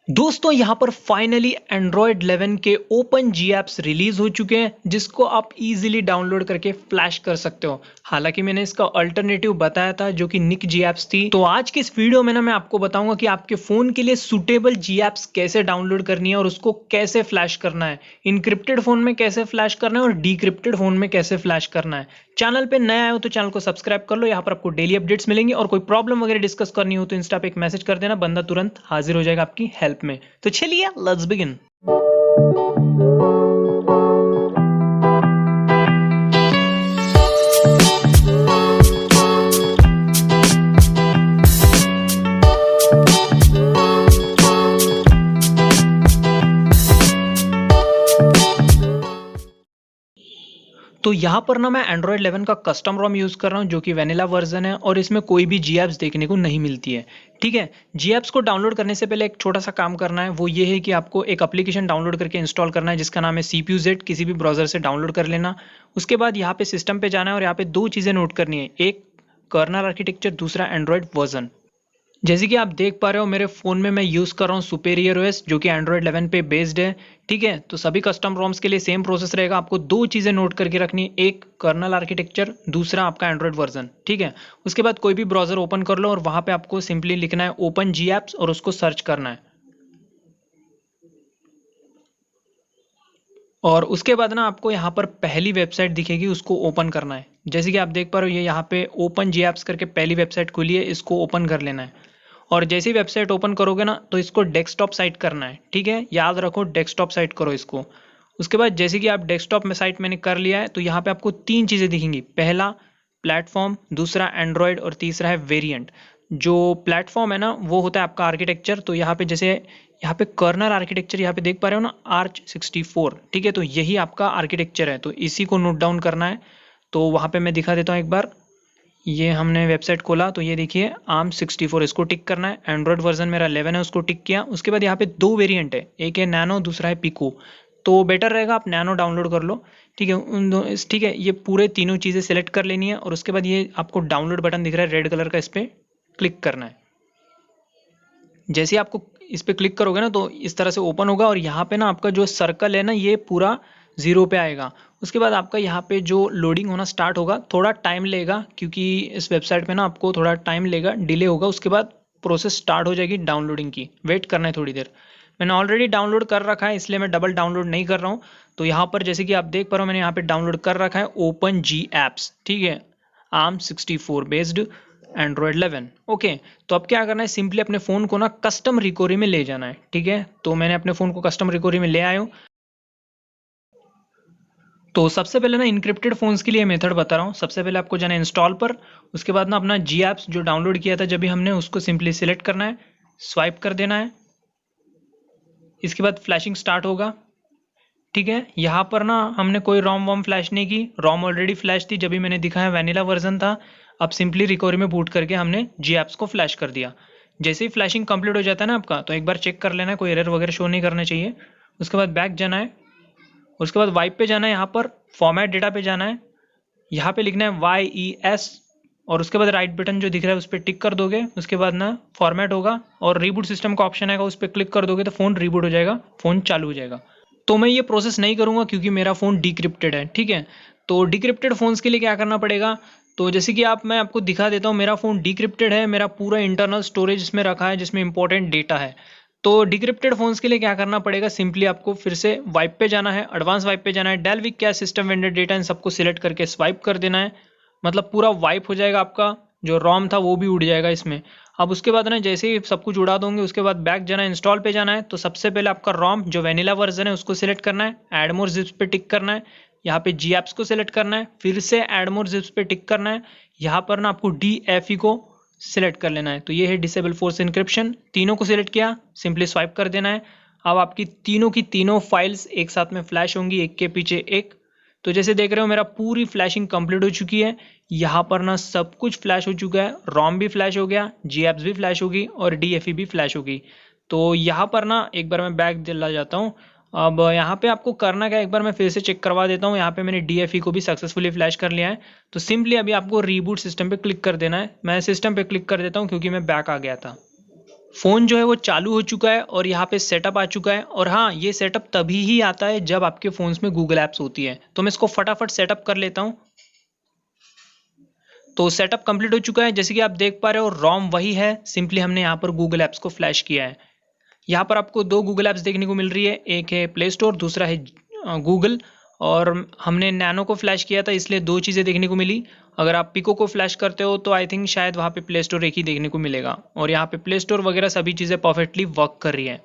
दोस्तों यहाँ पर फाइनली एंड्रॉयड 11 के ओपन जी एप्स रिलीज हो चुके हैं जिसको आप इजीली डाउनलोड करके फ्लैश कर सकते हो। हालांकि मैंने इसका अल्टरनेटिव बताया था जो कि निक जी एप्स थी। तो आज के इस वीडियो में ना मैं आपको बताऊंगा कि आपके फोन के लिए सुटेबल जी एप्स कैसे डाउनलोड करनी है और उसको कैसे फ्लैश करना है, इनक्रिप्टेड फोन में कैसे फ्लैश करना है और डिक्रिप्टेड फोन में कैसे फ्लैश करना है। चैनल पे नया आए हो तो चैनल को सब्सक्राइब कर लो, यहाँ पर आपको डेली अपडेट्स मिलेंगे और कोई प्रॉब्लम वगैरह डिस्कस करनी हो तो इंस्टा पे एक मैसेज कर देना, बंदा तुरंत हाजिर हो जाएगा आपकी हेल्प में। तो चलिए लेट्स बिगिन। तो यहाँ पर ना मैं एंड्रॉयड 11 का कस्टम रोम यूज़ कर रहा हूँ जो कि वेनिला वर्जन है और इसमें कोई भी जी एप्स देखने को नहीं मिलती है। ठीक है, जी एप्स को डाउनलोड करने से पहले एक छोटा सा काम करना है, वो ये है कि आपको एक एप्लीकेशन डाउनलोड करके इंस्टॉल करना है जिसका नाम है CPUZ। किसी भी ब्राउजर से डाउनलोड कर लेना। उसके बाद यहाँ पे सिस्टम पे जाना है और यहाँ पे दो चीज़ें नोट करनी है, एक कर्नल आर्किटेक्चर, दूसरा एंड्रॉयड वर्जन। जैसे कि आप देख पा रहे हो मेरे फ़ोन में मैं यूज़ कर रहा हूँ सुपेरियर OS जो कि एंड्रॉयड 11 पे बेस्ड है। ठीक है, तो सभी कस्टम रोम्स के लिए सेम प्रोसेस रहेगा। आपको दो चीज़ें नोट करके रखनी है, एक कर्नल आर्किटेक्चर, दूसरा आपका एंड्रॉयड वर्जन। ठीक है, उसके बाद कोई भी ब्राउज़र ओपन कर लो और वहाँ पे आपको सिंपली लिखना है ओपन जी एप्स और उसको सर्च करना है। और उसके बाद ना आपको यहाँ पर पहली वेबसाइट दिखेगी, उसको ओपन करना है। जैसे कि आप देख पा रहे हो ये यहाँ पे ओपन जी एप्स करके पहली वेबसाइट खुली है, इसको ओपन कर लेना है। और जैसे ही वेबसाइट ओपन करोगे ना तो इसको डेस्कटॉप साइट करना है। ठीक है, याद रखो डेस्कटॉप साइट करो इसको। उसके बाद जैसे कि आप डेस्कटॉप में साइट मैंने कर लिया है तो यहाँ पे आपको तीन चीज़ें दिखेंगी, पहला प्लेटफॉर्म, दूसरा एंड्रॉयड और तीसरा है वेरिएंट। जो प्लेटफॉर्म है ना वो होता है आपका आर्किटेक्चर। तो यहाँ पे जैसे यहाँ पे कर्नल आर्किटेक्चर यहाँ पे देख पा रहे हो ना, ARC64। ठीक है, तो यही आपका आर्किटेक्चर है, तो इसी को नोट डाउन करना है। तो वहाँ पे मैं दिखा देता हूँ एक बार। ये हमने वेबसाइट खोला तो ये देखिए ARM64, इसको टिक करना है। एंड्रॉयड वर्जन मेरा 11 है, उसको टिक किया। उसके बाद यहाँ पे दो वेरिएंट है, एक है नैनो, दूसरा है पिको। तो बेटर रहेगा आप नैनो डाउनलोड कर लो। ठीक है, उन दो ठीक है, ये पूरे तीनों चीज़ें सेलेक्ट कर लेनी है और उसके बाद ये आपको डाउनलोड बटन दिख रहा है रेड कलर का, इस पर क्लिक करना है। जैसे ही आपको इस पर क्लिक करोगे ना तो इस तरह से ओपन होगा और यहाँ पे ना आपका जो सर्कल है ना ये पूरा ज़ीरो पे आएगा। उसके बाद आपका यहाँ पे जो लोडिंग होना स्टार्ट होगा, थोड़ा टाइम लेगा क्योंकि इस वेबसाइट पे ना आपको थोड़ा टाइम लेगा, डिले होगा। उसके बाद प्रोसेस स्टार्ट हो जाएगी डाउनलोडिंग की, वेट करना है थोड़ी देर। मैंने ऑलरेडी डाउनलोड कर रखा है इसलिए मैं डबल डाउनलोड नहीं कर रहा हूँ। तो यहाँ पर जैसे कि आप देख पा रहे हो मैंने यहाँ पे डाउनलोड कर रखा है ओपन जी एप्स। ठीक है, ARM64 बेस्ड एंड्रॉयड 11। ओके, तो अब क्या करना है, सिंपली अपने फ़ोन को ना कस्टम रिकवरी में ले जाना है। ठीक है, तो मैंने अपने फ़ोन को कस्टम रिकवरी में ले आया हूँ। तो सबसे पहले ना इनक्रिप्टेड फ़ोन्स के लिए मेथड बता रहा हूँ। सबसे पहले आपको जाना है इंस्टॉल पर। उसके बाद ना अपना जी एप्स जो डाउनलोड किया था जब भी हमने, उसको सिंपली सिलेक्ट करना है, स्वाइप कर देना है। इसके बाद फ्लैशिंग स्टार्ट होगा। ठीक है, यहाँ पर ना हमने कोई रोम वॉम फ्लैश नहीं की, रोम ऑलरेडी फ्लैश थी जब भी मैंने दिखाया, वैनिला वर्जन था। अब सिंपली रिकवरी में बूट करके हमने जी एप्स को फ्लैश कर दिया। जैसे ही फ्लैशिंग कंप्लीट हो जाता है ना आपका, तो एक बार चेक कर लेना है, कोई एरर वगैरह शो नहीं करना चाहिए। उसके बाद बैक जाना है, उसके बाद वाइप पे जाना है, यहाँ पर फॉर्मेट डेटा पे जाना है, यहाँ पे लिखना है YES और उसके बाद राइट बटन जो दिख रहा है उस पर टिक कर दोगे। उसके बाद ना फॉर्मेट होगा और रीबूट सिस्टम का ऑप्शन आएगा, उस पर क्लिक कर दोगे तो फ़ोन रीबूट हो जाएगा, फ़ोन चालू हो जाएगा। तो मैं ये प्रोसेस नहीं करूँगा क्योंकि मेरा फ़ोन डिक्रिप्टेड है। ठीक है, तो डिक्रिप्टेड फ़ोन्स के लिए क्या करना पड़ेगा, तो जैसे कि मैं आपको दिखा देता हूँ, मेरा फ़ोन डिक्रिप्टेड है, मेरा पूरा इंटरनल स्टोरेज इसमें रखा है जिसमें इंपॉर्टेंट डेटा है। तो डिक्रिप्टेड फ़ोन्स के लिए क्या करना पड़ेगा, सिंपली आपको फिर से वाइप पे जाना है, एडवांस वाइप पे जाना है, डेल विक क्या सिस्टम वेंडर डेटा इन सबको सिलेक्ट करके स्वाइप कर देना है। मतलब पूरा वाइप हो जाएगा, आपका जो रोम था वो भी उड़ जाएगा इसमें। अब उसके बाद ना जैसे ही सब कुछ उड़ा दोगे उसके बाद बैक जाना है, इंस्टॉल पे जाना है। तो सबसे पहले आपका रोम जो वेनिला वर्जन है उसको सिलेक्ट करना है, ऐड मोर जिप्स पे टिक करना है, यहाँ पे जी एप्स को सिलेक्ट करना है, फिर से ऐड मोर जिप्स पे टिक करना है। यहाँ पर ना आपको DFE को सिलेक्ट कर लेना है, तो ये है डिसेबल फोर्स इंक्रिप्शन। तीनों को सिलेक्ट किया, सिंपली स्वाइप कर देना है। अब आपकी तीनों की तीनों फाइल्स एक साथ में फ्लैश होंगी, एक के पीछे एक। तो जैसे देख रहे हो मेरा पूरी फ्लैशिंग कंप्लीट हो चुकी है। यहाँ पर ना सब कुछ फ्लैश हो चुका है, रोम भी फ्लैश हो गया, जी एप्स भी फ्लैश होगी और DFE भी फ्लैश होगी। तो यहाँ पर ना एक बार मैं बैक दिला जाता हूँ। अब यहाँ पे आपको करना क्या है, एक बार मैं फिर से चेक करवा देता हूँ। यहाँ पे मैंने DFE को भी सक्सेसफुली फ्लैश कर लिया है। तो सिंपली अभी आपको रीबूट सिस्टम पे क्लिक कर देना है। मैं सिस्टम पे क्लिक कर देता हूँ क्योंकि मैं बैक आ गया था। फ़ोन जो है वो चालू हो चुका है और यहाँ पे सेटअप आ चुका है। और हाँ, ये सेटअप तभी ही आता है जब आपके फ़ोन्स में गूगल ऐप्स होती है। तो मैं इसको फटाफट सेटअप कर लेता हूँ। तो सेटअप कंप्लीट हो चुका है। जैसे कि आप देख पा रहे हो, रोम वही है, सिंपली हमने यहाँ पर गूगल ऐप्स को फ्लैश किया है। यहाँ पर आपको दो गूगल ऐप्स देखने को मिल रही है, एक है प्ले स्टोर, दूसरा है गूगल। और हमने नैनो को फ्लैश किया था, इसलिए दो चीज़ें देखने को मिली। अगर आप पिको को फ्लैश करते हो तो आई थिंक शायद वहाँ पे प्ले स्टोर एक ही देखने को मिलेगा। और यहाँ पे प्ले स्टोर वगैरह सभी चीज़ें परफेक्टली वर्क कर रही है।